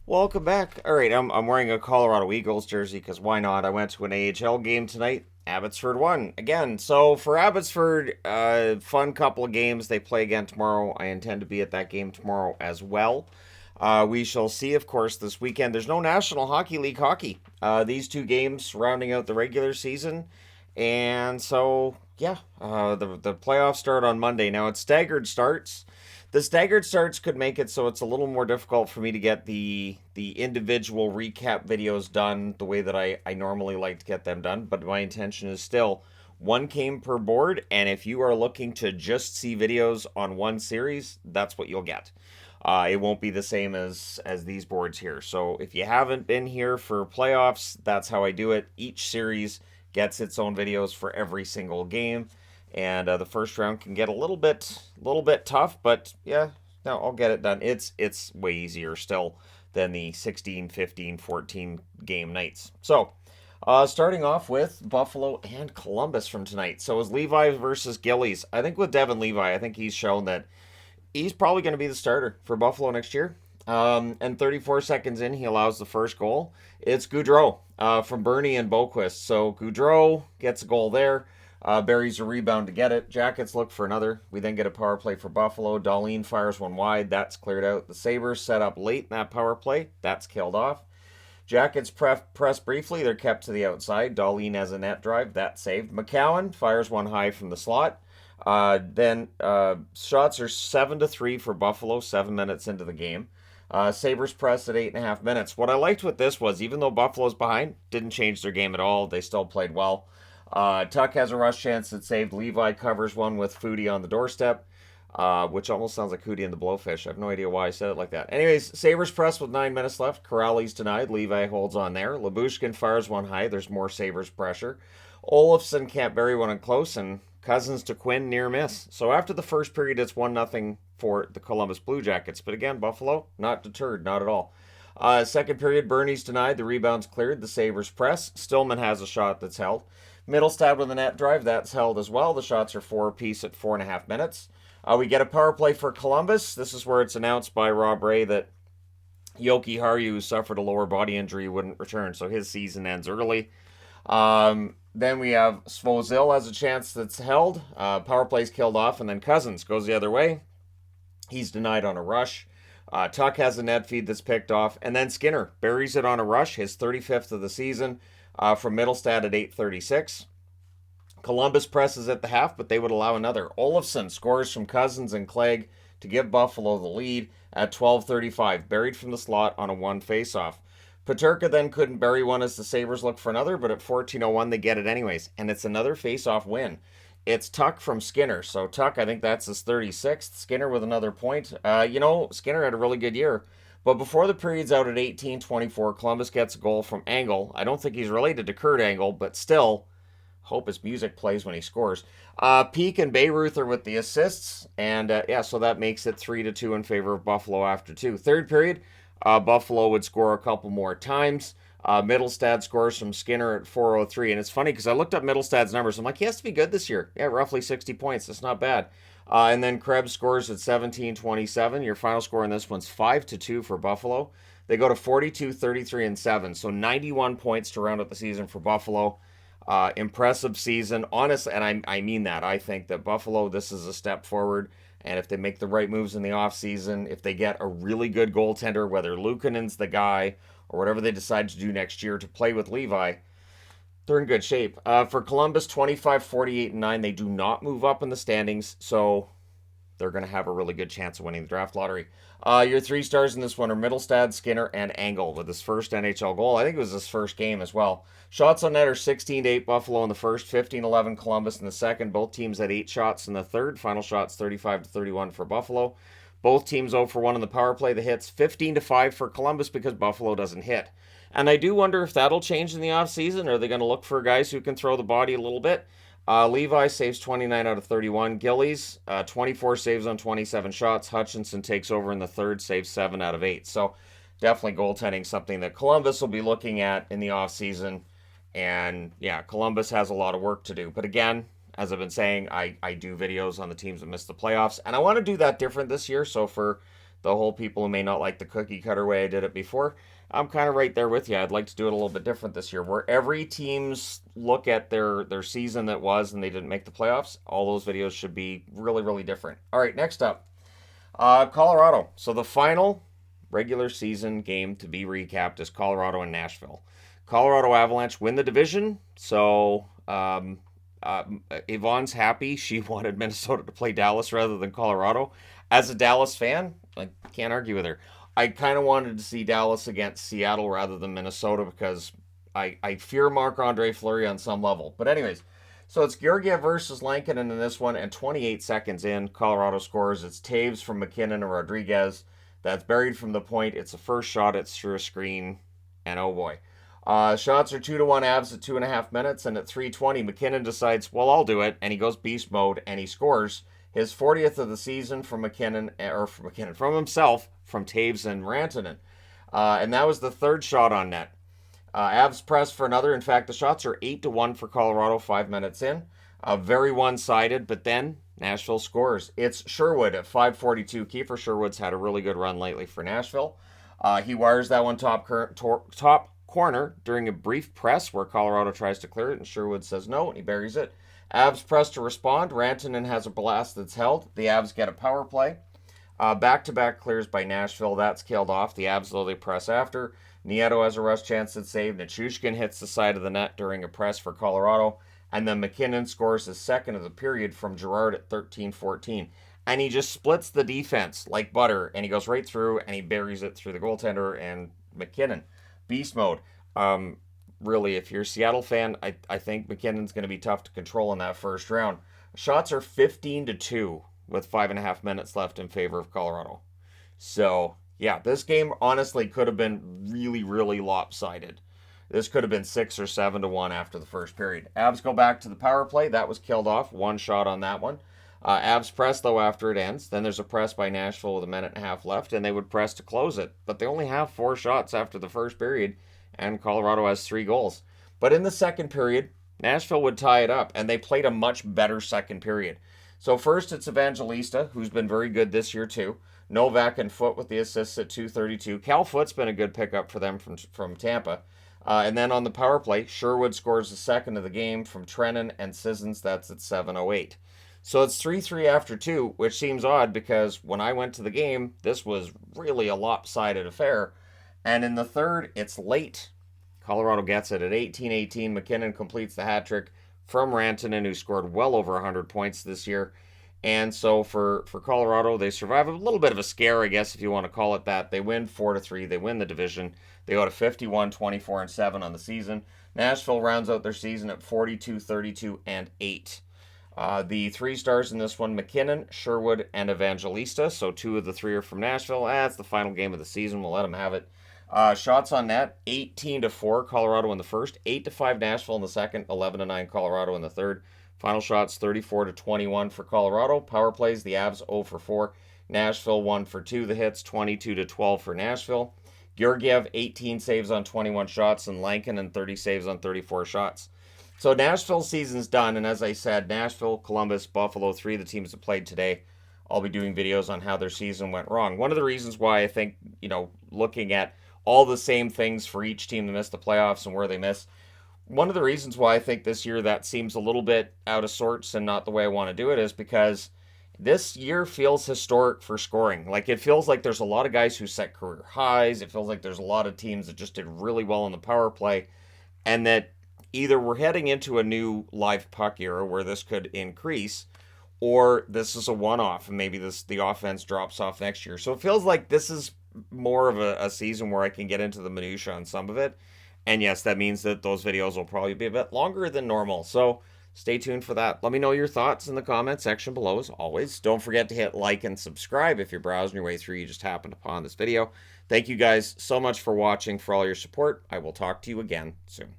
Welcome back. All right, I'm wearing a Colorado Eagles jersey because why not? I went to an AHL game tonight. Abbotsford won again. So for Abbotsford, fun couple of games. They play again tomorrow. I intend to be at that game tomorrow as well. We shall see, of course, this weekend. There's no National Hockey League hockey. These two games rounding out the regular season, and so yeah, the playoffs start on Monday. Now it's staggered starts. The staggered starts could make it so it's a little more difficult for me to get the individual recap videos done the way that I normally like to get them done. But my intention is still one game per board, and if you are looking to just see videos on one series, that's what you'll get. It won't be the same as these boards here. So if you haven't been here for playoffs, that's how I do it. Each series gets its own videos for every single game, and the first round can get a little bit tough, but yeah, no, I'll get it done. It's way easier still than the 16, 15, 14 game nights. So, starting off with Buffalo and Columbus from tonight. So it was Levi versus Gillies. I think with Devin Levi, I think he's shown that he's probably going to be the starter for Buffalo next year. And 34 seconds in, he allows the first goal. It's Gaudreau from Bernie and Boquist. So Gaudreau gets a goal there. Buries a rebound to get it. Jackets look for another. We then get a power play for Buffalo. Darlene fires one wide. That's cleared out. The Sabres set up late in that power play. That's killed off. Jackets press briefly. They're kept to the outside. Darlene has a net drive. That's saved. McCowan fires one high from the slot. Then shots are 7-3 for Buffalo, 7 minutes into the game. Sabres press at 8.5 minutes. What I liked with this was, even though Buffalo's behind, didn't change their game at all. They still played well. Tuck has a rush chance that saved. Levi covers one with Foodie on the doorstep, which almost sounds like Hootie and the Blowfish. I have no idea why I said it like that. Anyways, Sabres press with 9 minutes left. Corrales denied. Levi holds on there. Labushkin fires one high. There's more Sabres pressure. Olofsson can't bury one in close, and Cousins to Quinn near miss. So after the first period, it's 1-0 for the Columbus Blue Jackets. But again, Buffalo, not deterred, not at all. Second period, Bernie's denied. The rebound's cleared. The Sabres press. Stillman has a shot that's held. Middlestad with a net drive. That's held as well. The shots are 4 apiece at 4.5 minutes. We get a power play for Columbus. This is where it's announced by Rob Ray that Yoki Haru, who suffered a lower body injury, wouldn't return. So his season ends early. Then we have Svozil has a chance that's held. Power play's killed off, and then Cousins goes the other way. He's denied on a rush. Tuck has a net feed that's picked off, and then Skinner buries it on a rush, his 35th of the season, from Middlestad at 8:36. Columbus presses at the half, but they would allow another. Olofsson scores from Cousins and Clegg to give Buffalo the lead at 12:35, buried from the slot on a one faceoff. Paterka then couldn't bury one as the Sabres look for another, but at 14:01 they get it anyways, and it's another faceoff win. It's Tuck from Skinner. So Tuck, I think that's his 36th. Skinner with another point. Skinner had a really good year. But before the period's out at 18:24, Columbus gets a goal from Angle. I don't think he's related to Kurt Angle, but still, hope his music plays when he scores. Peak and Bayruth are with the assists, and so that makes it 3-2 in favor of Buffalo after two. Third period, Buffalo would score a couple more times. Middlestad scores from Skinner at 4:03, and it's funny because I looked up Middlestad's numbers. I'm like, he has to be good this year. Yeah, roughly 60 points. That's not bad. And then Krebs scores at 17:27. Your final score in this one's 5-2 for Buffalo. They go to 42, 33, and 7. So 91 points to round out the season for Buffalo. Impressive season, honestly, and I mean that. I think that Buffalo, this is a step forward, and if they make the right moves in the offseason, if they get a really good goaltender, whether Luukkonen's the guy or whatever they decide to do next year to play with Levi, they're in good shape. For Columbus, 25, 48, and 9, they do not move up in the standings, so they're going to have a really good chance of winning the draft lottery. Your three stars in this one are Middlestad, Skinner, and Angle with his first NHL goal. I think it was his first game as well. Shots on net are 16-8 Buffalo in the first, 15-11 Columbus in the second. Both teams had 8 shots in the third. Final shots 35-31 for Buffalo. Both teams 0 for 1 in the power play. The hits 15-5 for Columbus because Buffalo doesn't hit. And I do wonder if that'll change in the offseason. Are they going to look for guys who can throw the body a little bit? Levi saves 29 out of 31. Gillies, 24 saves on 27 shots. Hutchinson takes over in the third, saves 7 out of 8. So definitely goaltending, something that Columbus will be looking at in the offseason. And yeah, Columbus has a lot of work to do. But again, as I've been saying, I do videos on the teams that missed the playoffs. And I want to do that different this year. So for the whole people who may not like the cookie cutter way I did it before. I'm kind of right there with you. I'd like to do it a little bit different this year, where every team's look at their season that was and they didn't make the playoffs. All those videos should be really, really different. All right, next up, Colorado. So the final regular season game to be recapped is Colorado and Nashville. Colorado Avalanche win the division, so Yvonne's happy. She wanted Minnesota to play Dallas rather than Colorado. As a Dallas fan, I can't argue with her. I kind of wanted to see Dallas against Seattle rather than Minnesota because I fear Marc-Andre Fleury on some level. But anyways, so it's Georgiev versus Lankinen in this one, and 28 seconds in, Colorado scores. It's Taves from McKinnon and Rodriguez. That's buried from the point. It's a first shot. It's through a screen, and oh boy. Shots are 2-1 Avs at 2.5 minutes, and at 3:20, McKinnon decides, well, I'll do it, and he goes beast mode, and he scores his 40th of the season from from himself, from Taves and Rantanen. And that was the third shot on net. Avs press for another. In fact, the shots are 8-1 for Colorado 5 minutes in. Very one-sided, but then Nashville scores. It's Sherwood at 5:42. Kiefer Sherwood's had a really good run lately for Nashville. He wires that one top corner during a brief press where Colorado tries to clear it, and Sherwood says no, and he buries it. Avs press to respond. Rantanen has a blast that's held. The Avs get a power play. Back-to-back clears by Nashville. That's killed off. The Avs, though, they press after. Nieto has a rush chance that's saved. Nichushkin hits the side of the net during a press for Colorado. And then McKinnon scores his second of the period from Girard at 13-14. And he just splits the defense like butter. And he goes right through and he buries it through the goaltender and McKinnon. Beast mode. Really, if you're a Seattle fan, I think McKinnon's going to be tough to control in that first round. Shots are 15-2 with 5.5 minutes left in favor of Colorado. So, yeah, this game honestly could have been really, really lopsided. This could have been 6 or 7-1 after the first period. Avs go back to the power play. That was killed off. One shot on that one. Avs press, though, after it ends. Then there's a press by Nashville with a minute and a half left, and they would press to close it. But they only have 4 shots after the first period, and Colorado has 3 goals. But in the second period, Nashville would tie it up, and they played a much better second period. So first, it's Evangelista, who's been very good this year, too. Novak and Foote with the assists at 2:32. Cal Foote's been a good pickup for them from Tampa. And then on the power play, Sherwood scores the second of the game from Trennan and Sissons. That's at 7:08. So it's 3-3 after 2, which seems odd because when I went to the game, this was really a lopsided affair. And in the third, it's late. Colorado gets it at 18-18. McKinnon completes the hat trick from Rantanen, who scored well over 100 points this year. And so for Colorado, they survive a little bit of a scare, I guess, if you want to call it that. They win 4-3. They win the division. They go to 51-24-7 on the season. Nashville rounds out their season at 42-32-8. The 3 stars in this one, McKinnon, Sherwood, and Evangelista. So 2 of the 3 are from Nashville. That's the final game of the season. We'll let them have it. Shots on net, 18-4 Colorado in the first, 8-5 Nashville in the second, 11-9 Colorado in the third. Final shots, 34-21 for Colorado. Power plays, the Avs 0-4. Nashville 1-2. The hits, 22-12 for Nashville. Georgiev, 18 saves on 21 shots, and Lankinen 30 saves on 34 shots. So Nashville's season's done, and as I said, Nashville, Columbus, Buffalo, 3 of the teams that played today. I'll be doing videos on how their season went wrong. One of the reasons why I think, looking at all the same things for each team to miss the playoffs and where they miss, one of the reasons why I think this year that seems a little bit out of sorts and not the way I want to do it is because this year feels historic for scoring. Like, it feels like there's a lot of guys who set career highs. It feels like there's a lot of teams that just did really well in the power play, and that either we're heading into a new live puck era where this could increase, or this is a one-off and maybe the offense drops off next year. So it feels like this is more of a season where I can get into the minutia on some of it. And yes, that means that those videos will probably be a bit longer than normal. So stay tuned for that. Let me know your thoughts in the comment section below as always. Don't forget to hit like and subscribe if you're browsing your way through, you just happened upon this video. Thank you guys so much for watching, for all your support. I will talk to you again soon.